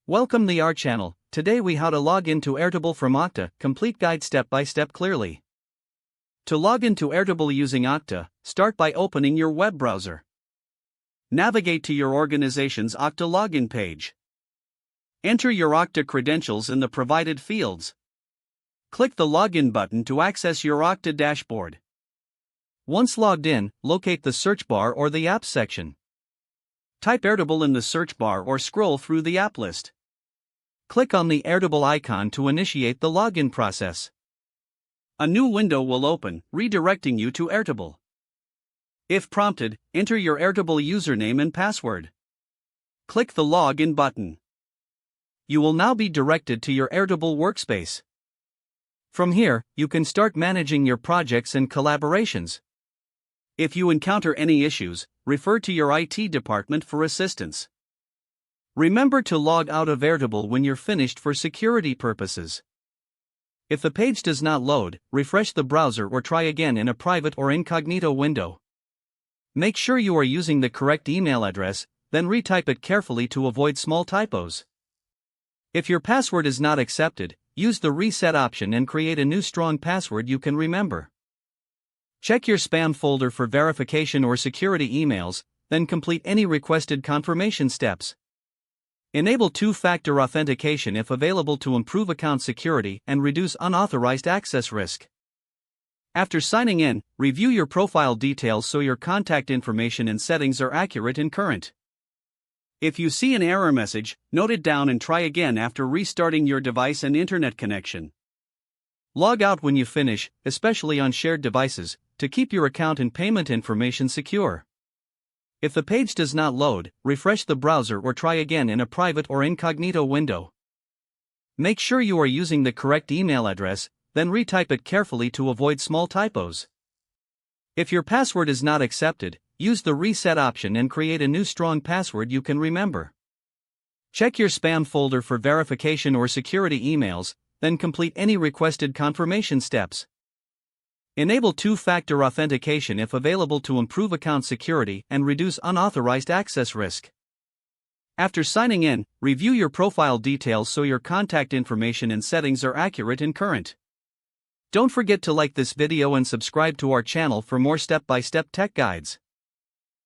Welcome to our channel. Today we how to log into Airtable from Okta, complete guide step by step clearly. To log into Airtable using Okta, start by opening your web browser. Navigate to your organization's Okta login page. Enter your Okta credentials in the provided fields. Click the login button to access your Okta dashboard. Once logged in, locate the search bar or the apps section. Type Airtable in the search bar or scroll through the app list. Click on the Airtable icon to initiate the login process. A new window will open, redirecting you to Airtable. If prompted, enter your Airtable username and password. Click the Login button. You will now be directed to your Airtable workspace. From here, you can start managing your projects and collaborations. If you encounter any issues, refer to your IT department for assistance. Remember to log out of Airtable when you're finished for security purposes. If the page does not load, refresh the browser or try again in a private or incognito window. Make sure you are using the correct email address, then retype it carefully to avoid small typos. If your password is not accepted, use the reset option and create a new strong password you can remember. Check your spam folder for verification or security emails, then complete any requested confirmation steps. Enable two-factor authentication if available to improve account security and reduce unauthorized access risk. After signing in, review your profile details so your contact information and settings are accurate and current. If you see an error message, note it down and try again after restarting your device and internet connection. Log out when you finish, especially on shared devices, to keep your account and payment information secure. If the page does not load, refresh the browser or try again in a private or incognito window. Make sure you are using the correct email address, then retype it carefully to avoid small typos. If your password is not accepted, use the reset option and create a new strong password you can remember. Check your spam folder for verification or security emails, then complete any requested confirmation steps. Enable two-factor authentication if available to improve account security and reduce unauthorized access risk. After signing in, review your profile details so your contact information and settings are accurate and current. Don't forget to like this video and subscribe to our channel for more step-by-step tech guides.